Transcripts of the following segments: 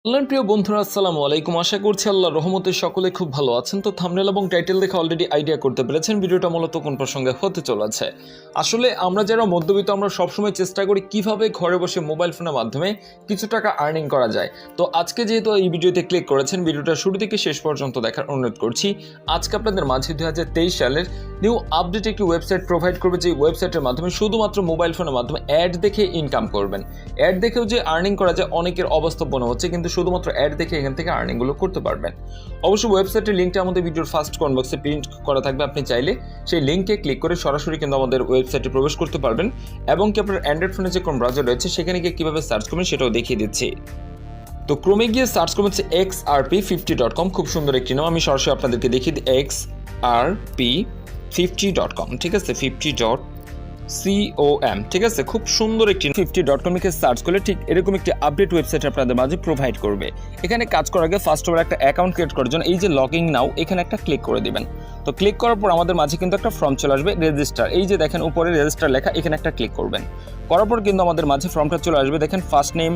Online প্রিয় বন্ধুরা আসসালামু আলাইকুম। আশা করছি আল্লাহর রহমতে সকলে খুব ভালো আছেন। তো থাম্বনেল এবং টাইটেল দেখে অলরেডি আইডিয়া করতে পেরেছেন ভিডিওটা মূলত কোন প্রসঙ্গে হতে চলেছে। আসলে আমরা যারা মধ্যবিত্ত আমরা সবসময় চেষ্টা করি কিভাবে ঘরে বসে মোবাইল ফোনের মাধ্যমে কিছু টাকা আর্নিং করা যায়। তো আজকে যেহেতু এই ভিডিওতে ক্লিক করেছেন, ভিডিওটা শুরু থেকে শেষ পর্যন্ত দেখার অনুরোধ করছি। আজকে আপনাদের মাঝে 2023 সালের নিউ আপডেট একটি ওয়েবসাইট প্রোভাইড করবে, যে ওয়েবসাইটের মাধ্যমে শুধুমাত্র মোবাইল ফোনের মাধ্যমে অ্যাড দেখে ইনকাম করবেন। অ্যাড দেখেও যে আর্নিং করা যায় অনেকের অবাস্তব মনে হচ্ছে, কিন্তু শুধুমাত্র অ্যাড দেখে এখান থেকে আর্নিংগুলো করতে পারবেন। অবশ্যই ওয়েবসাইটের লিঙ্কটা আমাদের ভিডিওর ফার্স্ট কমেন্ট বক্সে প্রিন্ট করা থাকবে। আপনি চাইলে সেই লিঙ্কে ক্লিক করে সরাসরি কিন্তু আমাদের ওয়েবসাইটে প্রবেশ করতে পারবেন, এবং কি আপনার অ্যান্ড্রয়েড ফোনে যে কোন ব্রাউজার রয়েছে সেখানে গিয়ে কীভাবে সার্চ করবেন সেটাও দেখিয়ে দিচ্ছি। তো ক্রোমে গিয়ে সার্চ করবেন হচ্ছে xrp50.com, খুব সুন্দর একটি নাম। আমি সরাসরি আপনাদেরকে দেখিয়ে দিই xrp50.com, ঠিক আছে, 50.com, ঠিক আছে, খুব সুন্দর একটি 50.com কে সার্চ করলে ঠিক এরকম একটি আপডেট ওয়েবসাইট আপনাদের মাঝে প্রোভাইড করবে। এখানে কাজ করার আগে ফার্স্ট অফ অল একটা অ্যাকাউন্ট ক্রিয়েট করার জন্য এই যে লগ ইন নাও এখানে একটা ক্লিক করে দিবেন। তো ক্লিক করার পর আমাদের মাঝে কিন্তু একটা ফর্ম চলে আসবে, রেজিস্টার। এই যে দেখেন উপরে রেজিস্টার লেখা, এখানে একটা ক্লিক করবেন। করার পর কিন্তু আমাদের মাঝে ফর্মটা চলে আসবে। দেখেন first name,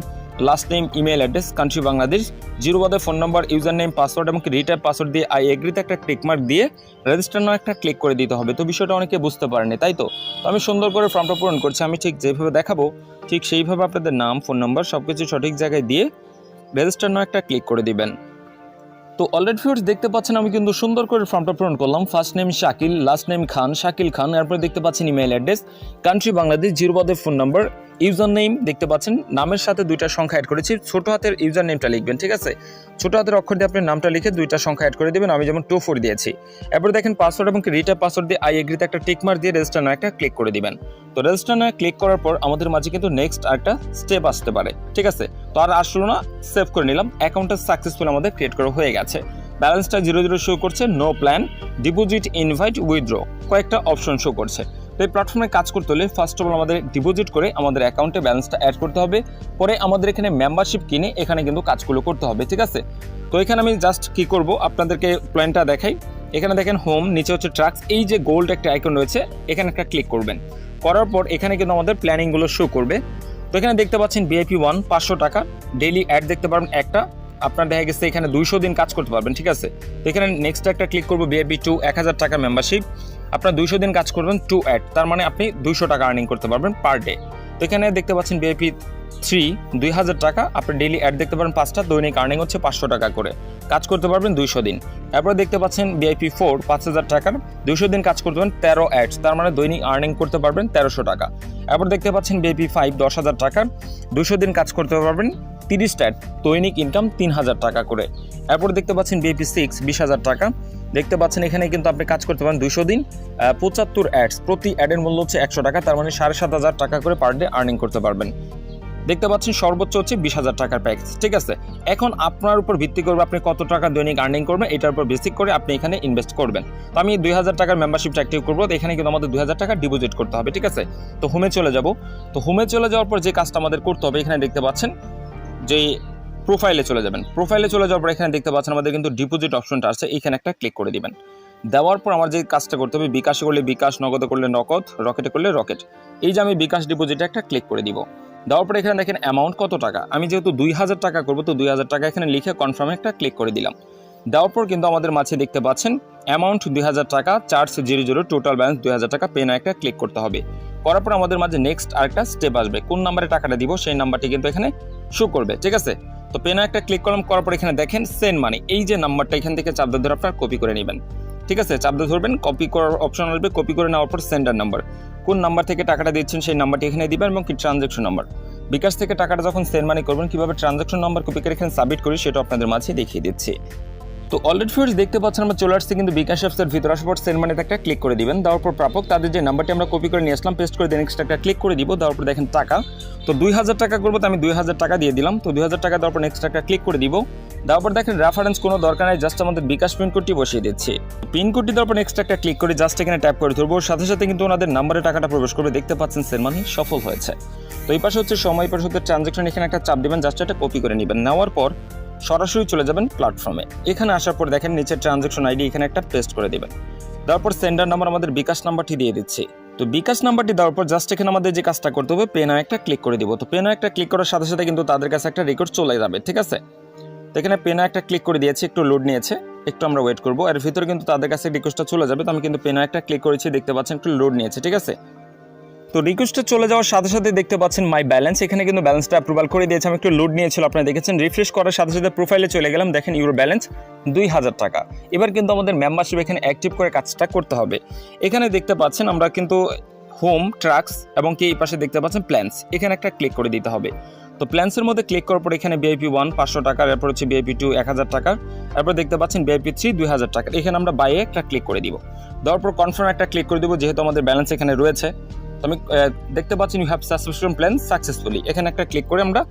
last name, email address, country Bangladesh, 0 বাদে phone number, user name, password এবং রিটাইপ পাসওয়ার্ড দিয়ে আই এগ্রিতে একটা ক্লিক মার্ক দিয়ে রেজিস্টার নাও একটা ক্লিক করে দিতে হবে। তো বিষয়টা অনেকে বুঝতে পারেনি, তাই তো আমি সুন্দর করে ফর্মটা পূরণ করছি। আমি ঠিক যেভাবে দেখাবো ঠিক সেইভাবে আপনাদের নাম, ফোন নাম্বার সবকিছু সঠিক জায়গায় দিয়ে রেজিস্টার নাও একটা ক্লিক করে দিবেন। তো অলরেডি ভিউয়ার্স দেখতে পাচ্ছেন আমি কিন্তু সুন্দর করে ফর্মটা পূরণ করলাম। First name Shakil, last name Khan, Shakil Khan. এরপরে দেখতে পাচ্ছেন ইমেল অ্যাড্রেস, কান্ট্রি বাংলাদেশ, 0 বাদে ফোন নাম্বার, ইউজার নেম দেখতে পাচ্ছেন নামের সাথে 2টা সংখ্যা অ্যাড করেছি। ছোট হাতের ইউজার নেমটা লিখবেন, ঠিক আছে, ছোট হাতের অক্ষর দিয়ে আপনি নামটা লিখে 2টা সংখ্যা অ্যাড করে দেবেন। আমি যেমন 24 দিয়েছি। এরপর দেখেন পাসওয়ার্ড এবং রিটাইপ পাসওয়ার্ড দিয়ে আই এগ্রিতে একটা টিক মার্ক দিয়ে রেজিস্টার নাও একটা ক্লিক করে দিবেন। তো রেজিস্টার নাও ক্লিক করার পর আমাদের মাঝে কিন্তু নেক্সট আরেকটা স্টেপ আসতে পারে, ঠিক আছে। তো আর আসলো না, সেভ করে নিলাম। অ্যাকাউন্টটা সাকসেসফুল আমাদের ক্রিয়েট করা হয়ে গেছে। ব্যালেন্সটা 0 শো করছে, no plan, deposit, invite, withdraw কয়েকটা অপশন শো করছে। তো এই প্ল্যাটফর্মে কাজ করতে হলে ফার্স্ট অফ অল আমাদের ডিপোজিট করে আমাদের অ্যাকাউন্টে ব্যালেন্সটা অ্যাড করতে হবে। পরে আমাদের এখানে মেম্বারশিপ কিনে এখানে কিন্তু কাজগুলো করতে হবে, ঠিক আছে। তো এখানে আমি জাস্ট কি করব আপনাদেরকে প্ল্যানটা দেখাই। এখানে দেখেন হোম, নিচে হচ্ছে ট্রাক্স, এই যে গোল্ড একটা আইকন রয়েছে এখানে একটা ক্লিক করবেন। করার পর এখানে কিন্তু আমাদের প্ল্যানিংগুলো শো করবে। তো এখানে দেখতে পাচ্ছেন VIP 1 500 টাকা, ডেইলি অ্যাড দেখতে পারবেন একটা, আপনার দেখা গেছে এখানে 200 দিন কাজ করতে পারবেন, ঠিক আছে। তো এখানে নেক্সট একটা ক্লিক করবো VIP 2 1000 টাকা মেম্বারশিপ, আপনার 200 দিন কাজ করবেন 2 অ্যাড, তার মানে আপনি 200 টাকা আর্নিং করতে পারবেন পার ডে। তো এখানে দেখতে পাচ্ছেন VIP 3 2000 টাকা, আপনি ডেইলি অ্যাড দেখতে পারেন 5টা, দৈনিক আর্নিং হচ্ছে 500 টাকা করে, কাজ করতে পারবেন 200 দিন। এরপরে দেখতে পাচ্ছেন VIP 4 5000 টাকার, 200 দিন কাজ করতে পারবেন 13 অ্যাডস, তার মানে দৈনিক আর্নিং করতে পারবেন 1300 টাকা। এরপর দেখতে পাচ্ছেন VIP 5 10000 টাকার, 200 দিন কাজ করতে পারবেন 30 অ্যাড, দৈনিক ইনকাম 3000 টাকা করে। এরপর দেখতে পাচ্ছেন VIP 6 20000 টাকা, দেখতে পাচ্ছেন এখানে কিন্তু আপনি কাজ করতে পারেন 200 দিন, 75 অ্যাডস, প্রতি অ্যাডের মূল্য হচ্ছে 100 টাকা, তার মানে 7500 টাকা করে পার ডে আর্নিং করতে পারবেন। দেখতে পাচ্ছেন সর্বোচ্চ হচ্ছে 20000 টাকার প্যাকেজ, ঠিক আছে। এখন আপনার উপর ভিত্তি করবে আপনি কত টাকা দৈনিক আর্নিং করবেন, এটার উপর বেসিক করে আপনি এখানে ইনভেস্ট করবেন। তো আমি 2000 টাকার মেম্বারশিপটা অ্যাক্টিভ করবো। এখানে কিন্তু আমাদের 2000 টাকা ডিপোজিট করতে হবে, ঠিক আছে। তো হোমে চলে যাব। তো হোমে চলে যাওয়ার পর যে কাজটা আমাদের করতে হবে, এখানে দেখতে পাচ্ছেন যে প্রোফাইলে চলে যাবেন। প্রোফাইলে চলে যাওয়ার পর এখানে দেখতে পাচ্ছেন আমাদের কিন্তু ডিপোজিট অপশনটা আছে, এখানে একটা ক্লিক করে দিবেন। দেওয়ার পর আমার যে কাজটা করতে হবে, বিকাশে করলে বিকাশ, নগদে করলে নগদ, রকেটে করলে রকেট। এই যে আমি বিকাশ ডিপোজিটে একটা ক্লিক করে দিব। দেওয়ার পরে এখানে দেখেন অ্যামাউন্ট কত টাকা, আমি যেহেতু 2000 টাকা করবো তো 2000 টাকা এখানে লিখে কনফার্মে একটা ক্লিক করে দিলাম। দেওয়ার পর কিন্তু আমাদের মাঝে দেখতে পাচ্ছেন অ্যামাউন্ট 2000 টাকা, চার্জ 00, টোটাল ব্যালেন্স 2000 টাকা, পেনা একটা ক্লিক করতে হবে। করার পর আমাদের মাঝে নেক্সট আরেকটা স্টেপ আসবে, কোন নাম্বারে টাকাটা দিব সেই নাম্বারটি কিন্তু এখানে শো করবে, ঠিক আছে। তো পেনা একটা ক্লিক করলাম। করার পর এখানে দেখেন সেন্ড মানি, এই যে নাম্বারটা এখান থেকে চাপ ধরে আপনার কপি করে নেবেন, ঠিক আছে। চাপ ধরবেন, কপি করার অপশন আসবে, কপি করে নেওয়ার পর সেন্ডার নাম্বার, কোন নাম্বার থেকে টাকাটা দিচ্ছেন সেই নাম্বারটি এখানে দিবেন, এবং কি ট্রানজ্যাকশন নাম্বার। বিকাশ থেকে টাকাটা যখন সেন্ড মানি করবেন কিভাবে ট্রানজ্যাকশন নাম্বার কপি করে এখানে সাবমিট করি সেটা আপনাদের মাঝে দেখিয়ে দিচ্ছি। তো অলরেডি ভিউয়ার্স দেখতে পাচ্ছেন আমরা চলে আসছি কিন্তু বিকাশ অ্যাপসের ভিতরে। আসার পর সেন্ড মানিতে একটা ক্লিক করে দিবেন। দেওয়ার পর প্রাপক তাদের যে নাম্বারটি আমরা কপি করে নিয়ে আসলাম পেস্ট করে দিয়ে নেক্সট একটা ক্লিক করে দিব। দেওয়ার পর দেখেন টাকা, তো 2000 টাকা করবো, তো আমি 2000 টাকা দিয়ে দিলাম। তো 2000 টাকা দেওয়ার পর নেক্সট একটা ক্লিক করে দিব। দেওয়ার পর দেখেন রেফারেন্স কোনো দরকার নেই, জাস্ট আমাদের বিকাশ পিন কোডটি বসিয়ে দিচ্ছি। পিন কোডটি দেওয়ার পর নেক্সট একটা ক্লিক করে জাস্ট এখানে ট্যাপ করে ধরবো, সাথে সাথে কিন্তু ওনাদের নাম্বারে টাকাটা প্রবেশ করবে। দেখতে পাচ্ছেন সেন্ড মানি সফল হয়েছে। তো এই পাশে হচ্ছে সময়, এই পাশে হচ্ছে ট্রানজ্যাকশন, এখানে একটা চাপ দিবেন, জাস্ট একটা কপি করে নেবেন। নেওয়ার পর সরাসরি চলে যাবেন প্ল্যাটফর্মে। এখানে আসার পর দেখেন নিচে ট্রানজ্যাকশন আইডি এখানে একটা পেস্ট করে দিবেন। দেওয়ার পর সেন্ডার নাম্বার আমাদের বিকাশ নাম্বারটি দিয়ে দিচ্ছি। তো বিকাশ নাম্বারটি দেওয়ার পর জাস্ট এখানে আমাদের যে কাজটা করতে হবে, পেনা একটা ক্লিক করে দিব। তো পেনা একটা ক্লিক করার সাথে সাথে কিন্তু তাদের কাছে একটা রেকর্ড চলে যাবে, ঠিক আছে। তো এখানে পেনে একটা ক্লিক করে দিয়েছি, একটু লোড নিয়েছে, একটু আমরা ওয়েট করবো। এর ভিতরে কিন্তু তাদের কাছে রিকোয়েস্টটা চলে যাবে। তো আমি কিন্তু পেনে একটা ক্লিক করেছি, দেখতে পাচ্ছেন একটু লোড নিয়েছে, ঠিক আছে। তো রিকোয়েস্টটা চলে যাওয়ার সাথে সাথে দেখতে পাচ্ছেন মাই ব্যালেন্স, এখানে কিন্তু ব্যালেন্সটা অ্যাপ্রুভাল করে দিয়েছে। আমি একটু লোড নিয়েছিল, আপনারা দেখেছেন। রিফ্রেশ করার সাথে সাথে প্রোফাইলে চলে গেলাম, দেখেন ইউর ব্যালেন্স 2000 টাকা। এবার কিন্তু আমাদের মেম্বারশিপ এখানে অ্যাক্টিভ করে কাজটা করতে হবে। এখানে দেখতে পাচ্ছেন আমরা কিন্তু হোম, ট্রাক্স এবং কি এই পাশে দেখতে পাচ্ছেন প্ল্যান্স, এখানে একটা ক্লিক করে দিতে হবে। তো প্ল্যান্সের মধ্যে ক্লিক করার পর এখানে VIP 1 500 টাকা, এরপর হচ্ছে VIP 2 1000 টাকা, এরপর দেখতে পাচ্ছেন VIP 3 2000 টাকা। এখানে আমরা বাইয়ে একটা ক্লিক করে দিব, দেওয়ার পর কনফার্ম একটা ক্লিক করে দিব, যেহেতু আমাদের ব্যালেন্স এখানে রয়েছে। তো আমি দেখতে পাচ্ছি you have subscription plan successfully, এখানে একটা ক্লিক করে আমরা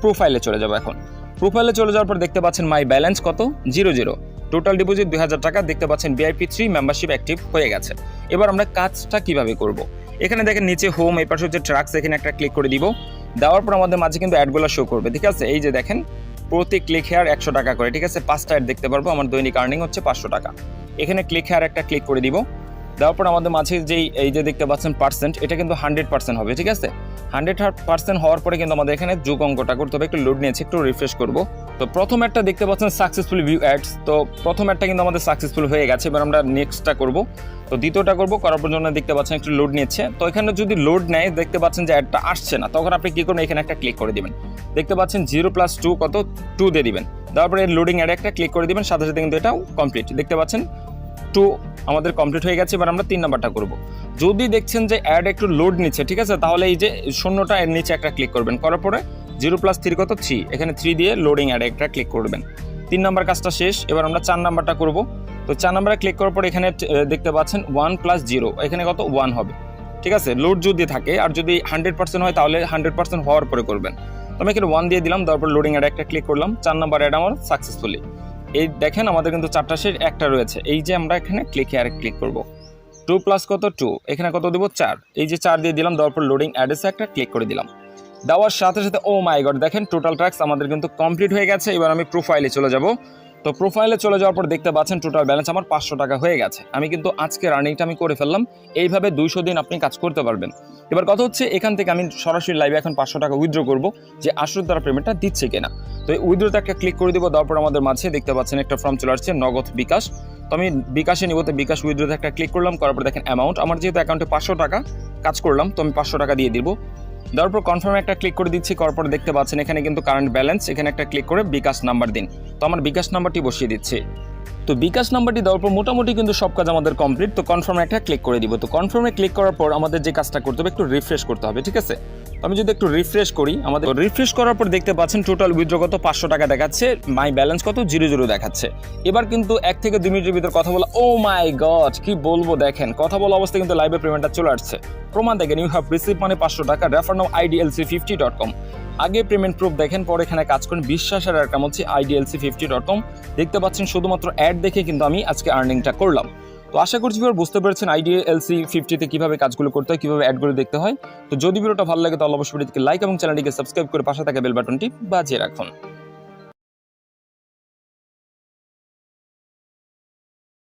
প্রোফাইলে চলে যাব। এখন প্রোফাইলে চলে যাওয়ার পর দেখতে পাচ্ছেন মাই ব্যালেন্স কত 00, টোটাল ডিপোজিট 2000 টাকা। দেখতে পাচ্ছেন VIP 3 মেম্বারশিপ অ্যাক্টিভ হয়ে গেছে। এবার আমরা কাজটা কিভাবে করব, এখানে দেখেন নিচে হোম, এই পাশে হচ্ছে ট্রাক্স, এখানে একটা ক্লিক করে দিব। দেওয়ার পর আমাদের মাঝে কিন্তু অ্যাডগুলো শো করবে, ঠিক আছে। এই যে দেখেন প্রতি ক্লিক হেয়ার 100 টাকা করে, ঠিক আছে। 5টা অ্যাড দেখতে পারবো, আমার দৈনিক আর্নিং হচ্ছে 500 টাকা। এখানে ক্লিক হেয়ার একটা ক্লিক করে দিব। দেওয়ার পর আমাদের মাঝে যেই এই যে দেখতে পাচ্ছেন পার্সেন্ট, এটা কিন্তু 100% হবে, ঠিক আছে। 100% হওয়ার পরে কিন্তু আমাদের এখানে যোগ অঙ্কটা করতে হবে। একটু লোড নিয়েছে, একটু রিফ্রেশ করব। তো প্রথম একটা দেখতে পাচ্ছেন সাকসেসফুল ভিউ অ্যাডস, তো প্রথম একটা কিন্তু আমাদের সাকসেসফুল হয়ে গেছে। এবার আমরা নেক্সটটা করব, তো দ্বিতীয়টা করব। করার পর জন্য দেখতে পাচ্ছেন একটু লোড নিচ্ছে। তো এখানে যদি লোড নেয়, দেখতে পাচ্ছেন যে অ্যাডটা আসছে না, তখন আপনি কি করবেন, এখানে একটা ক্লিক করে দিবেন। দেখতে পাচ্ছেন 0 + 2 কত 2 দিয়ে দিবেন। তারপরে লোডিং অ্যাডে একটা ক্লিক করে দিবেন, সাথে সাথে কিন্তু এটাও কমপ্লিট। দেখতে পাচ্ছেন 2 আমাদের কমপ্লিট হয়ে গেছে। এবার আমরা 3 নাম্বারটা করব। যদি দেখছেন যে অ্যাড একটু লোড নিচ্ছে, ঠিক আছে, তাহলে এই যে শূন্যটা এর নিচে একটা ক্লিক করবেন। করার পরে 0 + 3 কত 3, এখানে 3 দিয়ে লোডিং অ্যাডে একটা ক্লিক করবেন। 3 নাম্বার কাজটা শেষ। এবার আমরা 4 নাম্বারটা করব। তো 4 নাম্বারে ক্লিক করার পর এখানে দেখতে পাচ্ছেন 1 + 0, এখানে কত 1 হবে, ঠিক আছে। লোড যদি থাকে আর যদি 100% হয় তাহলে 100% হওয়ার পরে করবেন। তো আমি এখানে 1 দিয়ে দিলাম, তারপর লোডিং অ্যাডে একটা ক্লিক করলাম। 4 নাম্বার অ্যাড আমার সাকসেসফুলি। এই দেখেন আমাদের কিন্তু 4টা শেষ, একটা রয়েছে। এই যে আমরা এখানে ক্লিক করব। 2 + কত 2, এখানে কত দেব 4, এই যে 4 দিয়ে দিলাম। দেওয়ার পর লোডিং অ্যাড্রেসে একটা ক্লিক করে দিলাম। দেওয়ার সাথে সাথে ও মাই গড, দেখেন টোটাল ট্যাক্স আমাদের কিন্তু কমপ্লিট হয়ে গেছে। এবার আমি প্রোফাইলে চলে যাব। তো প্রোফাইলে চলে যাওয়ার পর দেখতে পাচ্ছেন টোটাল ব্যালেন্স আমার 500 টাকা হয়ে গেছে। আমি কিন্তু আজকের আর্নিংটা আমি করে ফেললাম। এইভাবে 200 দিন আপনি কাজ করতে পারবেন। এবার কথা হচ্ছে, এখান থেকে আমি সরাসরি লাইভে এখন 500 টাকা উইথড্র করব, যে আসলে তারা পেমেন্টটা দিচ্ছে কিনা। তো এই উইথড্রোতে একটা ক্লিক করে দিব। দেওয়ার পর আমাদের মাঝে দেখতে পাচ্ছেন একটা ফর্ম চলে আসছে, নগদ বিকাশ। তো আমি বিকাশে নিব, তো বিকাশ উইথড্রোতে একটা ক্লিক করলাম। করার পর দেখেন অ্যামাউন্ট আমার যেহেতু অ্যাকাউন্টে 500 টাকা কাজ করলাম, তো আমি 500 টাকা দিয়ে দিব। দেওয়ার পর কনফার্মে একটা ক্লিক করে দিচ্ছি। করার পর দেখতে পাচ্ছেন এখানে কিন্তু কারেন্ট ব্যালেন্স, এখানে একটা ক্লিক করে বিকাশ নাম্বার দিন। তো আমার বিকাশ নাম্বারটি বসিয়ে দিচ্ছি। তো বিকাশ নাম্বারটি দেওয়ার পর মোটামুটি কিন্তু সব কাজ আমাদের কমপ্লিট। তো কনফার্মে একটা ক্লিক করে দিব। তো কনফার্মে ক্লিক করার পর আমাদের যে কাজটা করতে হবে, একটু রিফ্রেশ করতে হবে, ঠিক আছে। তো আমি যদি একটু রিফ্রেশ করি, আমাদের রিফ্রেশ করার পর দেখতে পাচ্ছেন টোটাল উইথড্র কত 500 টাকা দেখাচ্ছে, মাই ব্যালেন্স কত 00 দেখাচ্ছে। এবার কিন্তু 1 থেকে 2 মিনিটের ভিতর কথা বলা, ও মাই গড কি বলবো, দেখেন কথা বলা অবস্থায় কিন্তু লাইভে পেমেন্টটা চলে আসছে। প্রমাণ দেখেন, ইউ হ্যাভ রিসিভ মানে 500 টাকা, রেফার নাও idlc50.com। আগে পেমেন্ট প্রুফ দেখেন, পরে এখানে কাজ করেন। বিশ্বাসের এরকম হচ্ছে idlc50.com। দেখতে পাচ্ছেন শুধুমাত্র অ্যাড দেখে কিন্তু আমি আজকে আর্নিংটা করলাম। তো আশা করছি বুঝতে পেরেছেন idlc50 তে কিভাবে কাজগুলো করতে হয়, কিভাবে অ্যাডগুলো দেখতে হয়। তো যদি ভিডিওটা ভালো লাগে তাহলে অবশ্যই ভিডিওটিকে লাইক এবং চ্যানেলটিকে সাবস্ক্রাইব করে পাশে থাকা বেল বাটনটি বাজিয়ে রাখুন।